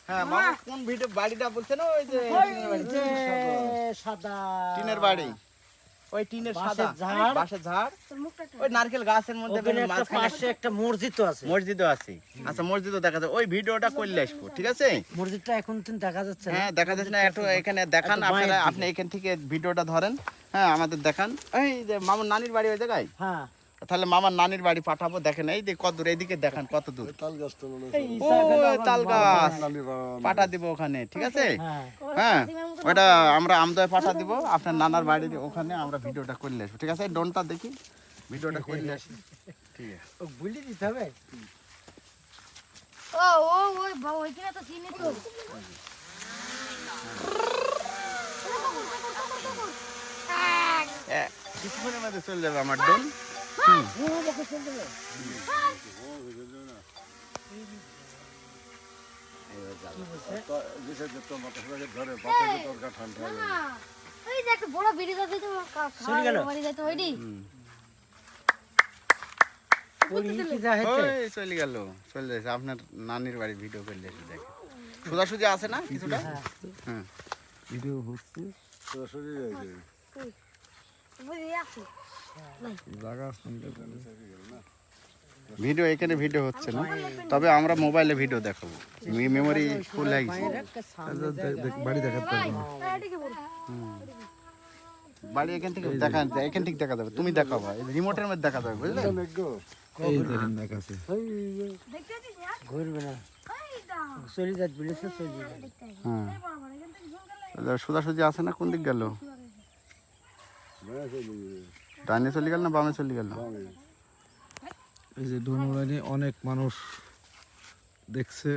হ্যাঁ মামা কোন ভিডিও বাড়িটা বলছেন? ওই যে সাদা টিনের বাড়ি, ওই টিনের সাদা বাঁশের ঝাড়, ওই নারকেল গাছের মধ্যে পাশে একটা মসজিদ আছে। মসজিদও আছে। আচ্ছা মসজিদও দেখা যায়, ওই ভিডিওটা করলে আসবো, ঠিক আছে? মসজিদটা এখন তো দেখা যাচ্ছে না। হ্যাঁ দেখা যাচ্ছে না, একটু এখানে দেখান আপনারা, আপনি এখান থেকে ভিডিওটা ধরেন, হ্যাঁ আমাদের দেখান। এই যে মামার নানির বাড়ি ওই জায়গায়, হ্যাঁ তাহলে মামার নানির বাড়ি পাঠাবো, দেখেন এই যে কত দূর, এইদিকে দেখান কত দূর, তাল গাছ পাঠা দিব ওখানে, ঠিক আছে? হ্যাঁ ওটা আমরা আমদয় পাঠা দিব আপনার নানার বাড়ির ওখানে, আমরা ভিডিওটা করলে আসবো, ঠিক আছে? ডোনটা দেখি, ভিডিওটা করলে আসি, ঠিক আছে? ও বলি দিতে হবে। ও ও ওই ওইখানে তো চিনি তো। কিছুক্ষণের মধ্যে চলে যাবে আমার ডোন। ওই যে একটা বড় ব্রিজ আছে তো বাড়ি যাইতে হয়নি। চলে গেল, চলে যাচ্ছে আপনার নানির বাড়ি, ভিডিও করলে এসে দেখে সোজাসুজি আছে না কিছুটা, হ্যাঁ ভিডিও হচ্ছে সোজাসুজি যাইছে, ভিডিও এখানে ভিডিও হচ্ছে না, তবে আমরা মোবাইলে ভিডিও দেখাবো, মেমোরি ফুল হয়ে গেছে। বাড়ি দেখাতে পারবো না, বাড়ি এখান থেকে দেখা, এখান থেকে দেখা যাবে, তুমি দেখাবো রিমোটের মধ্যে দেখা যাবে, বুঝলে? এই দেখেন দেখাছে, ঘুরবে না, চলে যাচ্ছে বলেছে চলে যাবে। হ্যাঁ সোজাসুজি আছে না, কোন দিক গেল? ডানে চলে গেল না বামে চলে গেল? এই যে ডোনলাইনে অনেক মানুষ দেখছে,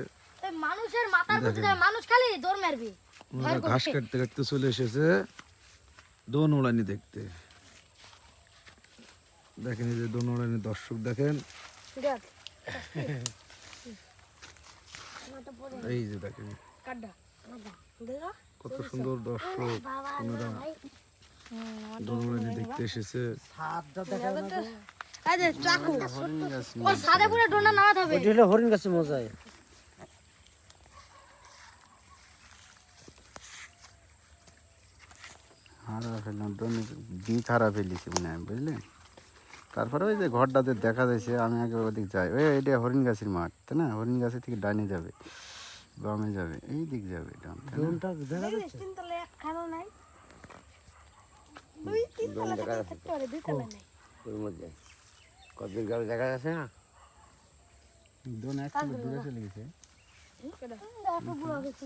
এই মানুষের মাথার পিছনে যায়, মানুষ খালি দৌড় মারবে। ওরা ঘাস কাটতে কাটতে চলে এসেছে ডোনলাইনে দেখতে। দেখেন এই যে ডোনলাইনে দর্শক দেখেন, দেখ এই যে দেখেন কাড্ডা দেখা কত সুন্দর দর্শক ওনারা ডোনলাইনে দেখতে এসেছে। সাদা দেখা না তো, এই যে চাকু ও সাদা পুরো ডোনা নামাতে হবে। ওটা হলো হরিণ গাছে মজায়। হারা ফেললাম, বীজ হারা ফেলেছি মনে হয়, বুঝলেন? তারপরে ওই যে ঘরটাতে দেখা যাচ্ছে, আমি আগে ওদিক যাই, ওই এটা হরিণ গাছের মাঠ, তাই না? হরিণ গাছের থেকে ডানে যাবে, বামে যাবে, এই দিক যাবে, ডান, তাই না? ডোনটা দেখা যাচ্ছে। তিনতলা একখানো নাই, দুই তিনতলা থাকতে পারে, দুই তলা নাই। ওর মধ্যে কতদিন গেল দেখা যাচ্ছে না। ডোন একটু দূরে চলে গেছে, দেখো বুড়ো গেছে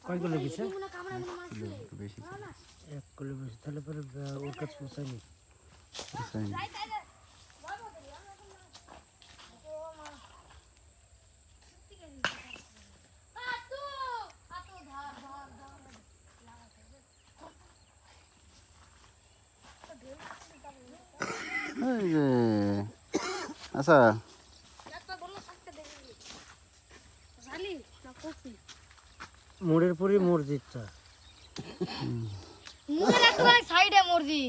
কয়গুলো গেছে? মনে কামড়া মনে মাছ একটু বেশি এক কিলো বেশি, তাহলে পরে ওর কাছে পৌঁছায়নি। এই যে আচ্ছা একটা বললো সাথে দেখি জালি না কফি মোড়ের পরে মসজিদটা, মুড়ের একবারে সাইডে মরজি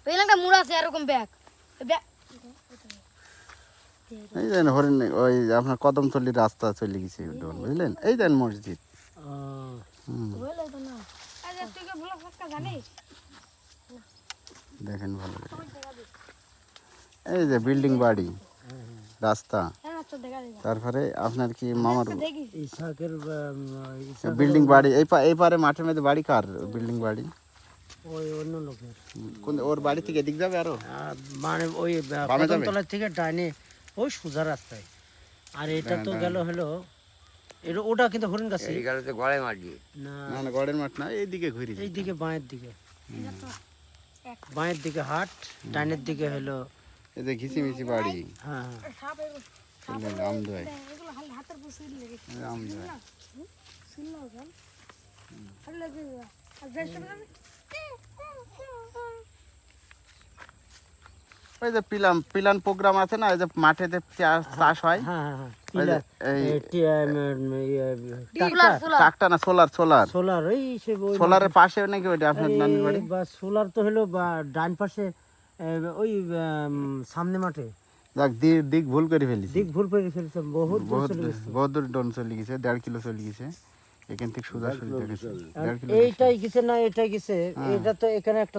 ওই একটা মুড় আছে এরকম ব্যাগ এই দেন হরিণ, ওই আপনার কদমতলির রাস্তা চলে গেছে ডোন, বুঝলেন? এই দেন মসজিদ, হইলো তো না আজ তুই কে ব্লগ ফটকা জানিস দেখেন ভালো করে, এই যে বিল্ডিং বাড়ি, রাস্তা, হ্যাঁ তো দেখা যায় তারপরে আপনার কি মামার দেখি ইসাকের বিল্ডিং বাড়ি, এই পারে মাঠের মধ্যে বাড়ি কার বিল্ডিং বাড়ি? ওই অন্য লোকের, কোন ওর বাড়ি থেকে এদিক যাবে আরো, মানে ওই বামে যাবে? কদমতলা থেকে ডাইনে ওই সোজা রাস্তায়। আর এটা তো গেল হলো এটা, ওটা কিন্তু হরিণ গাছে গেল তো গড়ে মারবি না, না না গড়ের মাঠ না, এইদিকে ঘুরি, এইদিকে বাঁয়ের দিকে, বাঁয়ের দিকে হাট, ডাইনের দিকে হলো এই যে ঘিসিমিচি বাড়ি, হ্যাঁ সাপ আমদয়, এগুলো হাতের পুষি লেগে আমদয়, শুনলো কেন ভালো লাগে আর বেশ ওই যে পিলান প্রোগ্রাম আছে না, ওই যে মাঠে যে চাষ হয়, হ্যাঁ হ্যাঁ ওই যে ট্রাক্টর না, সোলার সোলার, ওই সে সোলারের পাশে নাকি ওইটা আপনার নানির বাড়ি? বা সোলার তো হলো বা ডান পাশে ওই সামনে মাঠে, যাক দিক ভুল করে ফেলিছি। দিক ভুল করে ফেলছে, বহুত দূর চলে গেছে। বহুত দূর ডন চলে গেছে, 1.5 কিলো চলে গেছে এখান থেকে সোজা সোজা দেখেছি 1.5 কিলো। এইটাই গেছে না এটাই গেছে, এটা তো এখানে একটা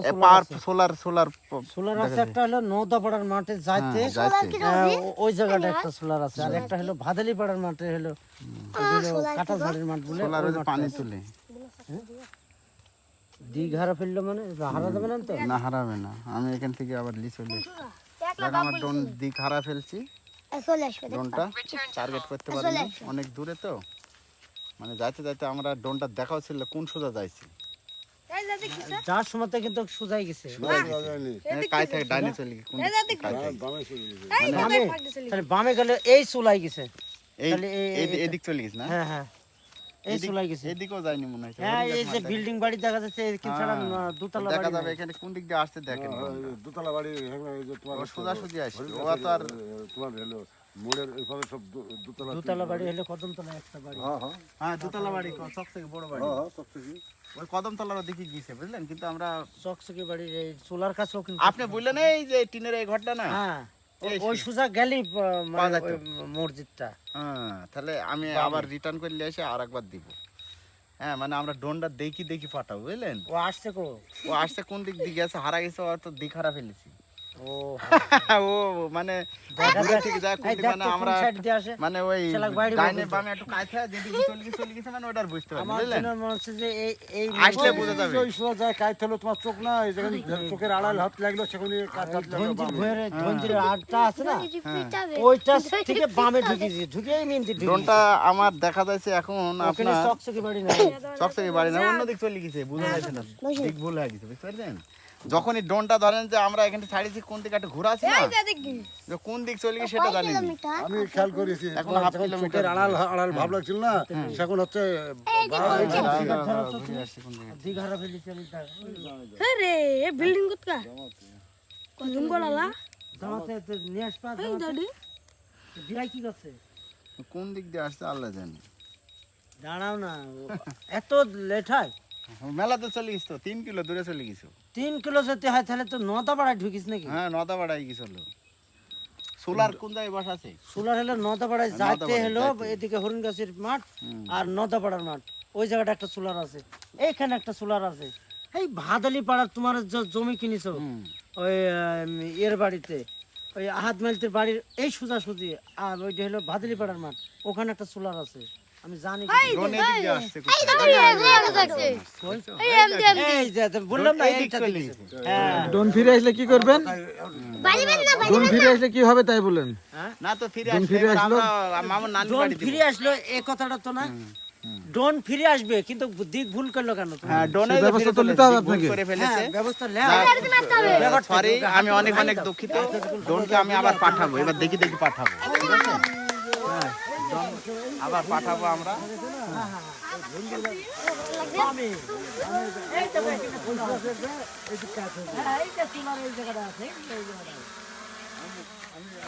সোলার সোলার আছে, একটা হলো নওদাপাড়ার মাঠে যাইতে ওই জায়গাটা একটা সোলার আছে, আর একটা হলো ভাদালিপাড়ার মাঠে হলো কাটাঝাড়ের মাঠ বলে সোলার ওই যে পানি তুলে। দিক হারা ফেললো মানে হারা যাবে না তো? না হারাবে না, আমি এখান থেকে আবার লি চলে এসেছি। দেখ আমার ডোন দিক হারা ফেলছি, ডোনটা টার্গেট করতে পারিনি, অনেক দূরে তো, মানে যাইতে যাইতে আমরা ডোনটা দেখাও ছিল কোন সোজা যাইছি। এই যে দেখি স্যার, যার সময়তে কিন্তু সোজাই গেছে। কাই থেকে ডাইনে চলে গেছে, কোন দিক কাই থেকে? এই যে বামে, ফাঁক দিছিল। তাহলে বামে গেলে এই চুলাই গেছে। এই তাহলে এদিক চলে গেছে না? হ্যাঁ হ্যাঁ, এই চুলাই গেছে। এদিকেও যায়নি মনে হয়। হ্যাঁ, এই যে বিল্ডিং বাড়ি দেখা যাচ্ছে, কি ছাড়া দুতলা দেখা বাড়ি যাবে নাই। এখানে কোন দিক দিয়ে আসতে দেখেন। দোতলা বাড়ি তোমার ও সোজা সোজা আসছে, ও তো আর তোমার হলো মোড়ের ওইভাবে সব দোতলা। দুতলা বাড়ি হলে কদমতলা একটা বাড়ি। হ্যাঁ দোতলা বাড়ি, সব থেকে বড় বাড়ি ওই কদমতলার দিকে গিয়েছে, বুঝলেন? কিন্তু আমরা চকচকে বাড়ির এই চুলার কাছেও কিন্তু আপনি বললেন এই যে টিনের এই ঘরটা না, হ্যাঁ, ওই সোজা গেলি পাওয়া মানে যেত। ওই মসজিদটা। হ্যাঁ তাহলে আমি আবার রিটার্ন করলে এসে আর একবার দিব। হ্যাঁ মানে আমরা ডোনটা দেখি পাঠাবো, বুঝলেন? ও আসছে কো? ও আসছে কোন দিক দিয়ে গেছে, হারা গেছে, ওর তো দিক হারা ফেলেছি। ও ও মানে দেখা দূরে যাক, থেকে যায় কোন এই দিক, দেখ মানে তো কোন আমরা সাইড দিয়ে আসে। মানে ওই শালাক বাইরে ডাইনে বলতে। বামে একটু কায়থা যেদিকে চলে গেছে মানে ওটার বুঝতে পারবেন, আমার বুঝলেন? জন্য মনে হচ্ছে যে এই আসলে বোঝা যাবে। ওই সোজা যায় কাইতে হলো তোমার চোখ না, এই যেখানে চোখের আড়াল হাত লাগলো সেখানে কাজ হাত লাগলো ধনজির বামে। ভয়ের ধনজির আটটা আছে না, এই যে পিটাবে। ওইটা থেকে বামে ঢুকিয়েছি, ঢুকিয়ে মিনতি ঢুকিয়েছি। ড্রোনটা আমার দেখা যাচ্ছে এখন ওখানে আপনার চকচকে বাড়ি নাই। চকচকে বাড়ি না, অন্যদিক চলে গেছে, বুঝা যাচ্ছে না, দিক ভুল হয়ে গেছে, বুঝতে পারছেন? যখনই ড্রোনটা ধরেন যে আমরা এখানে ছাড়িয়েছি, কোন দিকে একটা ঘোরা আছে না, এই যে দেখি। যে কোন দিক চলে গেছে সেটা জানি না। আমি খেয়াল করেছি এখন তোমার হাফ যখন কিলোমিটার চোখের আড়াল আড়াল ভাব লাগছিল না, সেখন হচ্ছে ঘুরে আসছে কোন দিকে। দিঘারা ফেলেছি আমি তার। আরে এই বিল্ডিং কোথা? কোন গলালা? দামাতে নিয়ে আসবা, এই দাদি। বিরাই কি করছে? কোন দিক দিয়ে আসছে আল্লাহ জানে। দাঁড়াও না, এত লেট হয়? মেলাতে চলে গেছো, 3 কিলো দূরে চলে গেছো। 3 কিলো যেতে হয় তাহলে তো নদাপাড়ায় ঢুকিস নাকি? হ্যাঁ নদা বাড়াই গেছিল। সোলার কোন জায়গায় বসা আছে? সোলার হলো নদাপাড়ায় যাইতে নদাপাড়ায় হলো, যাইতে। এদিকে হরিণগাছির মাঠ আর নদাপাড়ার মাঠ, ওই জায়গাটা একটা সোলার আছে, এইখানে একটা সোলার আছে। এই ভাদলি পাড়ার তোমার যে জমি কিনেছো ওই এর বাড়িতে, ওই আহাদ মাইলতের বাড়ির এই সোজাসুজি, আর ওইটা হলো ভাদলি পাড়ার মাঠ, ওখানে একটা সোলার আছে, আমি জানি। ড্রোনের দিক দিয়ে আসছে কোথায়? এই যে বললাম না, এই দিক এইটা চলে দিকে। গেছে। হ্যাঁ, ডোন ফিরে আসলে কি করবেন? ডোন ফিরে আসলে কি হবে তাই বলেন। না তো ফিরে আসবে, এবার আমরা মামার নানি ড্রোন বাড়ি দিব। ফিরে আসলো এই কথাটা তো না, ড্রোন ফিরে আসবে কিন্তু দিক ভুল করলো কেন তুমি? হ্যাঁ ড্রোনে সেই ব্যবস্থা তো নিতে হবে আপনাকে। করে ফেলেছে। হ্যাঁ, ব্যবস্থা নেওয়া। সরি আমি অনেক অনেক দুঃখিত। ড্রোনকে আমি আবার পাঠাবো, এবার দেখি পাঠাবো, ঠিক আছে? হ্যাঁ ড্রোন আবার পাঠাবো আমরা। এইটা ভাই, এইটা সোলার আছে, এইটা সোলার, এই জায়গাটা আছে, এই জায়গাটা।